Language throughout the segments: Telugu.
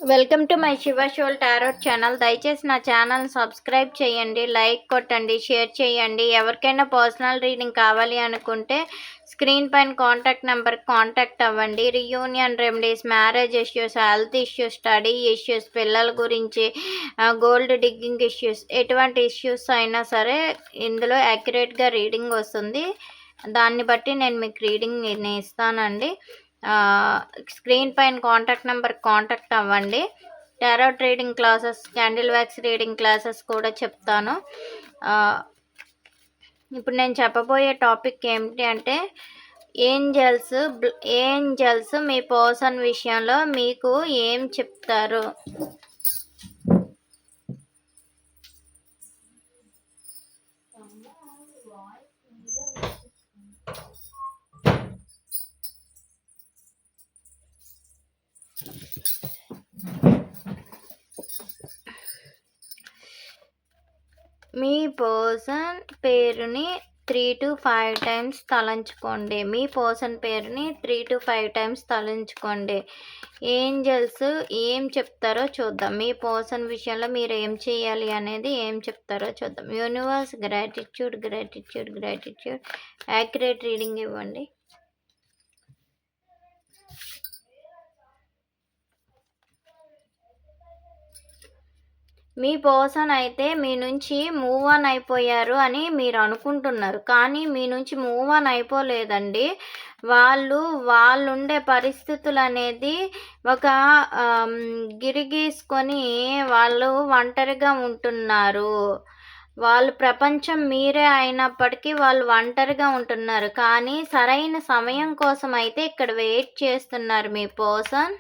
Welcome to my Shiva shawl tarot channel. దయచేసి నా ఛానల్ సబ్స్క్రైబ్ చేయండి, లైక్ కొట్టండి, షేర్ చేయండి. ఎవరికైనా పర్సనల్ రీడింగ్ కావాలి అనుకుంటే స్క్రీన్ పైన కాంటాక్ట్ నెంబర్కి కాంటాక్ట్ అవ్వండి. Reunion remedies, marriage issues, health issues, study issues, పిల్లల గురించి, గోల్డ్ డిగ్గింగ్ ఇష్యూస్, ఎటువంటి ఇష్యూస్ అయినా సరే ఇందులో యాక్యురేట్గా రీడింగ్ వస్తుంది. దాన్ని బట్టి నేను మీకు రీడింగ్ ఇస్తానండి. స్క్రీన్ పైన కాంటాక్ట్ నెంబర్ కాంటాక్ట్ అవ్వండి. Tarot reading classes, candle wax reading classes కూడా చెప్తాను. ఇప్పుడు నేను చెప్పబోయే టాపిక్ ఏమిటి అంటే ఏంజల్స్ మీ పర్సన్ విషయంలో మీకు ఏం చెప్తారు. మీ పర్సన్ పేరుని 3 to 5 టైమ్స్ తలంచుకోండి. మీ పర్సన్ పేరుని 3 to 5 టైమ్స్ తలంచుకోండి. ఏంజల్స్ ఏం చెప్తారో చూద్దాం. మీ పర్సన్ విషయంలో మీరు ఏం చేయాలి అనేది ఏం చెప్తారో చూద్దాం. Universe, gratitude, gratitude, gratitude. Accurate reading ఇవ్వండి. మీ పర్సన్ అయితే మీ నుంచి మూవ్ ఆన్ అయిపోయారు అని మీరు అనుకుంటున్నారు, కానీ మీ నుంచి మూవ్ ఆన్ అయిపోలేదండి. వాళ్ళుండే పరిస్థితులు అనేది ఒక గిరిగీసుకొని వాళ్ళు ఒంటరిగా ఉంటున్నారు. వాళ్ళు ప్రపంచం మీరే అయినప్పటికీ వాళ్ళు ఒంటరిగా ఉంటున్నారు, కానీ సరైన సమయం కోసం అయితే ఇక్కడ వెయిట్ చేస్తున్నారు మీ పర్సన్.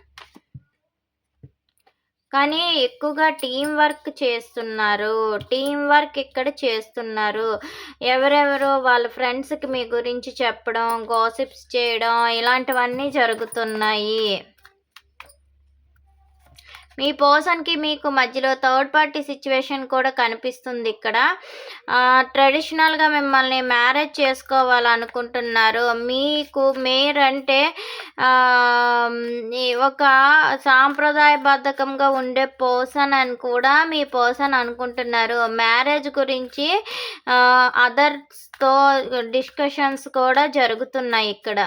కానీ ఎక్కువగా టీం వర్క్ ఇక్కడ చేస్తున్నారు. ఎవరెవరో వాళ్ళ ఫ్రెండ్స్కి మీ గురించి చెప్పడం, గాసిప్స్ చేయడం, ఇలాంటివన్నీ జరుగుతున్నాయి. మీ పర్సన్కి మీకు మధ్యలో థర్డ్ పార్టీ సిచ్యువేషన్ కూడా కనిపిస్తుంది. ఇక్కడ ట్రెడిషనల్గా మిమ్మల్ని మ్యారేజ్ చేసుకోవాలనుకుంటున్నారు. మీరంటే ఒక సాంప్రదాయబద్ధకంగా ఉండే పర్సన్ అని కూడా మీ పర్సన్ అనుకుంటున్నారు. మ్యారేజ్ గురించి అదర్స్తో డిస్కషన్స్ కూడా జరుగుతున్నాయి ఇక్కడ.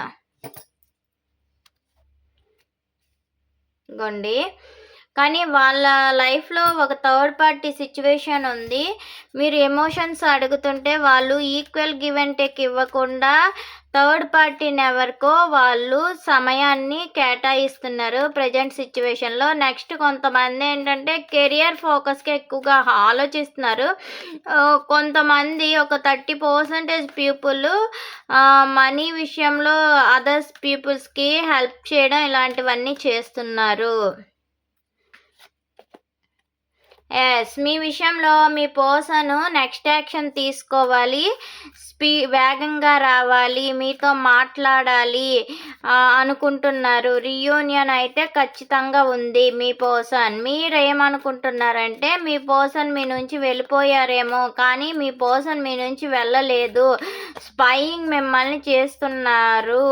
గొండి కానీ వాళ్ళ లైఫ్లో ఒక థర్డ్ పార్టీ సిచ్యువేషన్ ఉంది. మీరు ఎమోషన్స్ అడుగుతుంటే వాళ్ళు ఈక్వల్ గివ్ అండ్ టేక్ ఇవ్వకుండా థర్డ్ పార్టీని ఎవరికో వాళ్ళు సమయాన్ని కేటాయిస్తున్నారు ప్రజెంట్ సిచ్యువేషన్లో. నెక్స్ట్ కొంతమంది ఏంటంటే కెరియర్ ఫోకస్కి ఎక్కువగా ఆలోచిస్తున్నారు. కొంతమంది ఒక 30% పీపుల్ మనీ విషయంలో అదర్స్ పీపుల్స్కి హెల్ప్ చేయడం ఇలాంటివన్నీ చేస్తున్నారు. మీ విషయంలో మీ పర్సన్ నెక్స్ట్ యాక్షన్ తీసుకోవాలి, వేగంగా రావాలి, మీతో మాట్లాడాలి అనుకుంటున్నారు. రీయూనియన్ అయితే ఖచ్చితంగా ఉంది మీ పర్సన్. మీరేమనుకుంటున్నారంటే మీ పర్సన్ మీ నుంచి వెళ్ళిపోయారేమో, కానీ మీ పర్సన్ మీ నుంచి వెళ్ళలేదు. స్పైయింగ్ మిమ్మల్ని చేస్తున్నారు,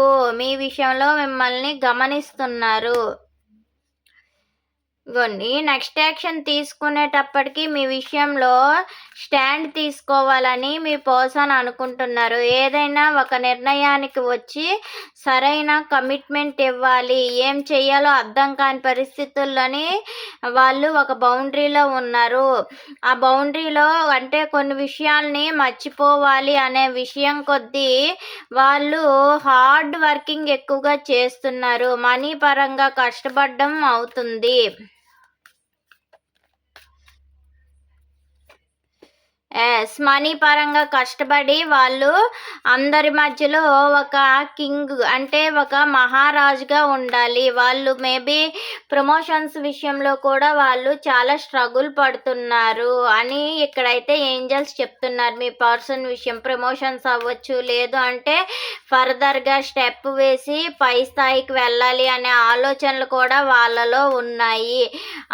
మీ విషయంలో మిమ్మల్ని గమనిస్తున్నారు. నెక్స్ట్ యాక్షన్ తీసుకునేటప్పటికి మీ విషయంలో స్టాండ్ తీసుకోవాలని మీ పర్సన్ అనుకుంటున్నారు. ఏదైనా ఒక నిర్ణయానికి వచ్చి సరైన కమిట్మెంట్ ఇవ్వాలి. ఏం చెయ్యాలో అర్థం కాని పరిస్థితుల్లోని వాళ్ళు ఒక బౌండరీలో ఉన్నారు. ఆ బౌండరీలో అంటే కొన్ని విషయాల్ని మర్చిపోవాలి అనే విషయం కొద్దీ వాళ్ళు హార్డ్ వర్కింగ్ ఎక్కువగా చేస్తున్నారు. మనీ పరంగా కష్టపడడం అవుతుంది. మనీ పరంగా కష్టపడి వాళ్ళు అందరి మధ్యలో ఒక కింగ్ అంటే ఒక మహారాజుగా ఉండాలి. వాళ్ళు మేబీ ప్రమోషన్స్ విషయంలో కూడా వాళ్ళు చాలా స్ట్రగుల్ పడుతున్నారు అని ఇక్కడైతే ఏంజల్స్ చెప్తున్నారు. మీ పర్సన్ విషయం ప్రమోషన్స్ అవ్వచ్చు, లేదు అంటే ఫర్దర్గా స్టెప్ వేసి పై స్థాయికి వెళ్ళాలి అనే ఆలోచనలు కూడా వాళ్ళలో ఉన్నాయి.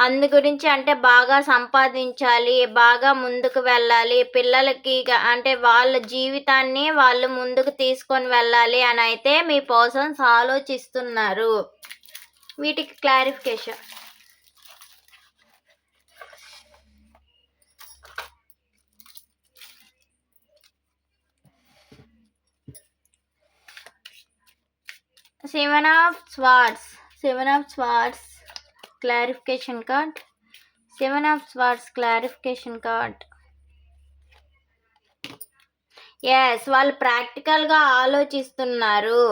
అందు గురించి అంటే బాగా సంపాదించాలి, బాగా ముందుకు వెళ్ళాలి, పిల్లలకి అంటే వాళ్ళ జీవితాన్ని వాళ్ళు ముందుకు తీసుకొని వెళ్ళాలి అని అయితే మీ పర్సన్స్ ఆలోచిస్తున్నారు. వీటికి clarification. Seven of Swords clarification card. Seven of Swords clarification card. Yes, వాళ్ళు ప్రాక్టికల్గా ఆలోచిస్తున్నారు.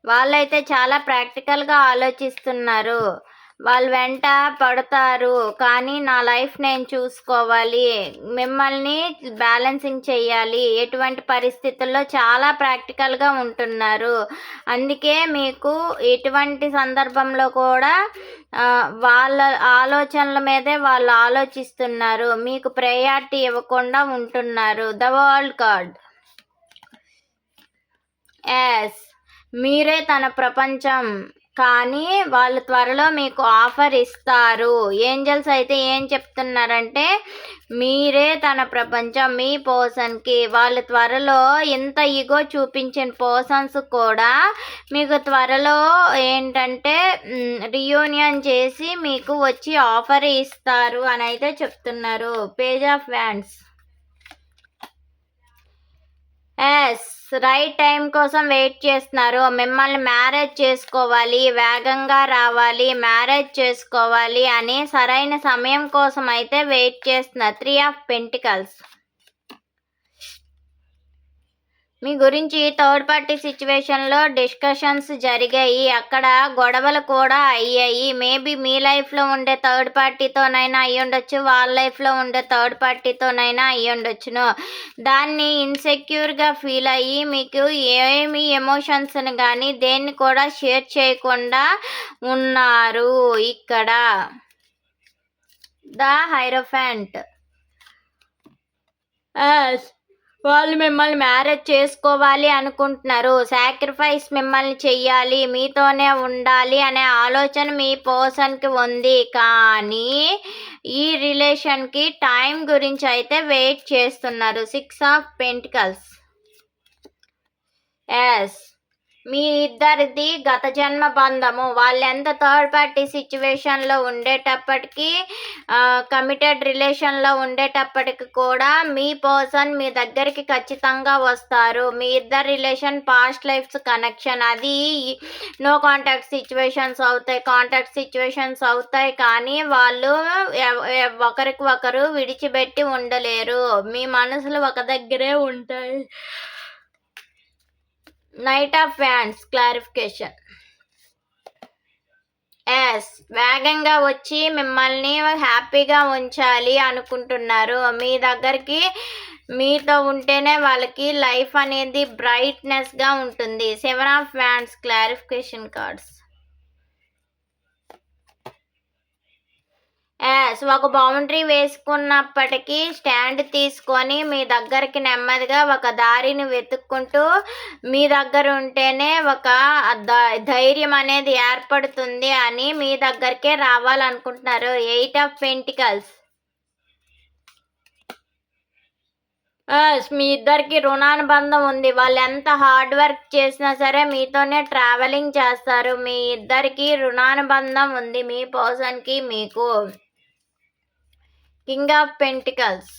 వాళ్ళైతే చాలా ప్రాక్టికల్గా ఆలోచిస్తున్నారు. వాళ్ళు వెంట పడతారు, కానీ నా లైఫ్ నేను చూసుకోవాలి, మిమ్మల్ని బ్యాలెన్సింగ్ చేయాలి, ఎటువంటి పరిస్థితుల్లో చాలా ప్రాక్టికల్గా ఉంటున్నారు. అందుకే మీకు ఎటువంటి సందర్భంలో కూడా వాళ్ళ ఆలోచనల మీదే వాళ్ళు ఆలోచిస్తున్నారు, మీకు ప్రయారిటీ ఇవ్వకుండా ఉంటున్నారు. The world card. ఎస్, మీరే తన ప్రపంచం, కానీ వాళ్ళు త్వరలో మీకు ఆఫర్ ఇస్తారు. ఏంజల్స్ అయితే ఏం చెప్తున్నారంటే మీరే తన ప్రపంచం మీ పర్సన్కి. వాళ్ళు త్వరలో ఇంత ఈగో చూపించిన పర్సన్స్ కూడా మీకు త్వరలో ఏంటంటే రియూనియన్ చేసి మీకు వచ్చి ఆఫర్ ఇస్తారు అని అయితే చెప్తున్నారు. Page of wands. Yes, right time కోసం వెయిట్ చేస్తున్నారు. మిమ్మల్ని మ్యారేజ్ చేసుకోవాలి, వేగంగా రావాలి, మ్యారేజ్ చేసుకోవాలి అని సరైన సమయం కోసం అయితే వెయిట్ చేస్తున్నారు. 3 ఆఫ్ పెంటికల్స్. మీ గురించి థర్డ్ పార్టీ సిచ్యువేషన్లో డిస్కషన్స్ జరిగాయి, అక్కడ గొడవలు కూడా అయ్యాయి. మేబీ మీ లైఫ్లో ఉండే థర్డ్ పార్టీతోనైనా అయ్యి ఉండొచ్చు, వాళ్ళ లైఫ్లో ఉండే థర్డ్ పార్టీతోనైనా అయ్యి ఉండొచ్చును. దాన్ని ఇన్సెక్యూర్గా ఫీల్ అయ్యి మీకు ఏమి ఎమోషన్స్ని కానీ దేన్ని కూడా షేర్ చేయకుండా ఉన్నారు. ఇక్కడ ద హైరోఫెంట్. వాళ్ళు మిమ్మల్ని మ్యారేజ్ చేసుకోవాలి అనుకుంటున్నారు, సాక్రిఫైస్ మిమ్మల్ని చెయ్యాలి, మీతోనే ఉండాలి అనే ఆలోచన మీ పర్సన్కి ఉంది, కానీ ఈ రిలేషన్కి టైం గురించి అయితే వెయిట్ చేస్తున్నారు. 6 ఆఫ్ పెంటికల్స్. ఎస్, మీ ఇద్దరిది గత జన్మ బంధము. వాళ్ళు ఎంత థర్డ్ పార్టీ సిచ్యువేషన్లో ఉండేటప్పటికీ కమిటెడ్ రిలేషన్లో ఉండేటప్పటికి కూడా మీ పర్సన్ మీ దగ్గరికి ఖచ్చితంగా వస్తారు. మీ ఇద్దరు రిలేషన్ పాస్ట్ లైఫ్స్ కనెక్షన్. అది నో కాంటాక్ట్ సిచ్యువేషన్స్ అవుతాయి, కాంటాక్ట్ సిచ్యువేషన్స్ అవుతాయి, కానీ వాళ్ళు ఒకరికి ఒకరు విడిచిపెట్టి ఉండలేరు. మీ మనసులు ఒక దగ్గరే ఉంటాయి. Knight of wands clarification. Yes, వేగంగా వచ్చి మిమ్మల్ని హ్యాపీగా ఉంచాలి అనుకుంటున్నారు. మీ దగ్గరికి మీతో ఉంటేనే వాళ్ళకి లైఫ్ అనేది బ్రైట్నెస్గా ఉంటుంది. 7 ఆఫ్ వ్యాండ్స్ క్లారిఫికేషన్ కార్డ్స్. ఒక బౌండరీ వేసుకున్నప్పటికీ స్టాండ్ తీసుకొని మీ దగ్గరికి నెమ్మదిగా ఒక దారిని వెతుక్కుంటూ మీ దగ్గర ఉంటేనే ఒక ధైర్యం అనేది ఏర్పడుతుంది అని మీ దగ్గరికే రావాలనుకుంటున్నారు. 8 ఆఫ్ పెంటికల్స్. మీ ఇద్దరికి రుణానుబంధం ఉంది. వాళ్ళు ఎంత హార్డ్ వర్క్ చేసినా సరే మీతోనే ట్రావెలింగ్ చేస్తారు. మీ ఇద్దరికి రుణానుబంధం ఉంది, మీ పర్సన్కి మీకు. King of pentacles.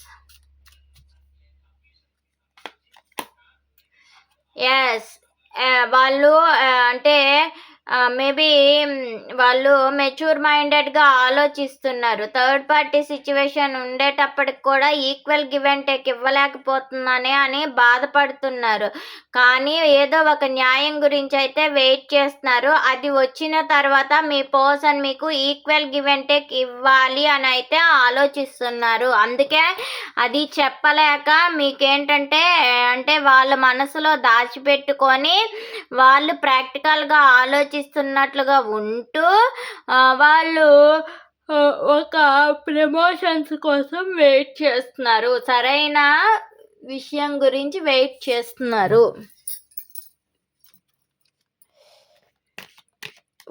ఎస్, వాళ్ళు అంటే మేబీ వాళ్ళు మెచ్యూర్ మైండెడ్గా ఆలోచిస్తున్నారు. థర్డ్ పార్టీ సిచ్యువేషన్ ఉండేటప్పటికి కూడా ఈక్వల్ గివ్ అండ్ టేక్ ఇవ్వలేకపోతున్నానే అని బాధపడుతున్నారు, కానీ ఏదో ఒక న్యాయం గురించి అయితే వెయిట్ చేస్తున్నారు. అది వచ్చిన తర్వాత మీ పర్సన్ మీకు ఈక్వల్ గివ్ అండ్ టేక్ ఇవ్వాలి అని అయితే ఆలోచిస్తున్నారు. అందుకే అది చెప్పలేక మీకేంటంటే అంటే వాళ్ళ మనసులో దాచిపెట్టుకొని వాళ్ళు ప్రాక్టికల్గా ఆలోచిస్తున్నట్లుగా ఉంటూ వాళ్ళు ఒక ప్రమోషన్స్ కోసం వెయిట్ చేస్తున్నారు, సరైన విషయం గురించి వెయిట్ చేస్తున్నారు.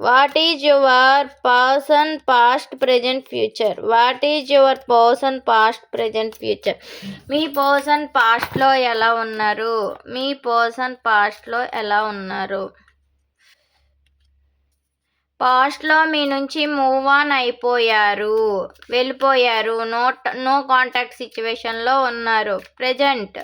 What is your person past present future? What is your person past present future? Me person పాస్ట్లో ఎలా ఉన్నారు? మీ పర్సన్ పాస్ట్లో ఎలా ఉన్నారు? పాస్ట్లో మీ నుంచి మూవ్ ఆన్ అయిపోయారు, వెళ్ళిపోయారు, నో కాంటాక్ట్ సిచ్యువేషన్లో ఉన్నారు. Present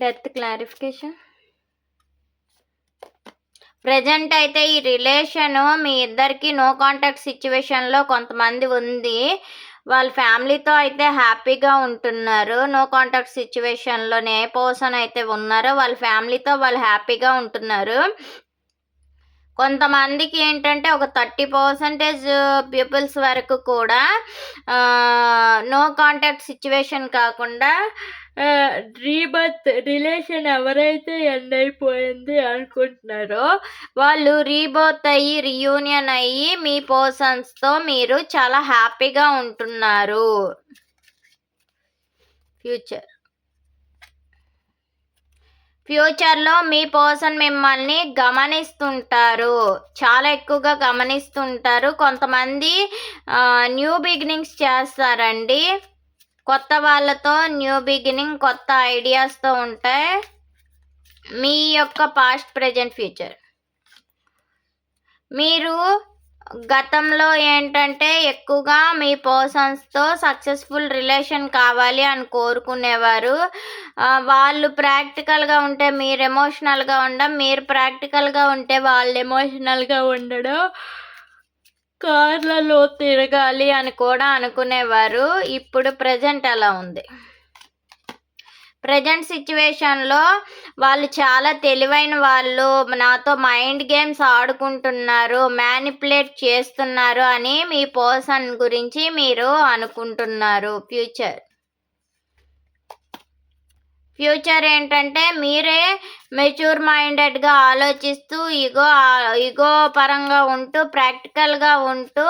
death clarification. ప్రెజెంట్ అయితే ఈ రిలేషను మీ ఇద్దరికి నో కాంటాక్ట్ సిచ్యువేషన్లో కొంతమంది ఉంది. వాళ్ళ ఫ్యామిలీతో అయితే హ్యాపీగా ఉంటున్నారు. నో కాంటాక్ట్ సిచ్యువేషన్లోనే ఏ పర్సన్ అయితే ఉన్నారో వాళ్ళ ఫ్యామిలీతో వాళ్ళు హ్యాపీగా ఉంటున్నారు. కొంతమందికి ఏంటంటే ఒక 30% పీపుల్స్ వరకు కూడా నో కాంటాక్ట్ సిచ్యువేషన్ కాకుండా రీబర్త్ రిలేషన్ ఎవరైతే ఎండ్ అయిపోయింది అనుకుంటున్నారో వాళ్ళు రీబర్త్ అయ్యి రీయూనియన్ అయ్యి మీ పర్సన్స్తో మీరు చాలా హ్యాపీగా ఉంటున్నారు. ఫ్యూచర్లో మీ పర్సన్ మిమ్మల్ని గమనిస్తుంటారు, చాలా ఎక్కువగా గమనిస్తుంటారు. కొంతమంది న్యూ బిగినింగ్స్ చేస్తారండి. కొత్త వాళ్ళతో న్యూ బిగినింగ్, కొత్త ఐడియాస్తో ఉంటాయి. మీ యొక్క పాస్ట్, ప్రెజెంట్, ఫ్యూచర్. మీరు గతంలో ఏంటంటే ఎక్కువగా మీ పర్సన్స్తో సక్సెస్ఫుల్ రిలేషన్ కావాలి అని కోరుకునేవారు. వాళ్ళు ప్రాక్టికల్గా ఉంటే మీరు ఎమోషనల్గా ఉండడం, మీరు ప్రాక్టికల్గా ఉంటే వాళ్ళు ఎమోషనల్గా ఉండడం, కార్లలో తిరగాలి అని కూడా అనుకునేవారు. ఇప్పుడు ప్రజెంట్ అలా ఉంది. ప్రజెంట్ సిచ్యువేషన్లో వాళ్ళు చాలా తెలివైన వాళ్ళు, నాతో మైండ్ గేమ్స్ ఆడుకుంటున్నారు, మ్యానిపులేట్ చేస్తున్నారు అని మీ పర్సన్ గురించి మీరు అనుకుంటున్నారు. ఫ్యూచర్ ఏంటంటే మీరే మెచ్యూర్ మైండెడ్గా ఆలోచిస్తూ ఈగో పరంగా ఉంటూ ప్రాక్టికల్గా ఉంటూ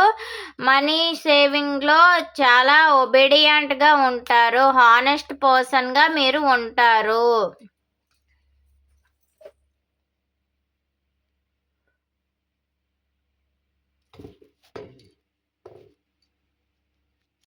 మనీ సేవింగ్లో చాలా ఒబీడియంట్గా ఉంటారు. హానెస్ట్ పర్సన్గా మీరు ఉంటారు.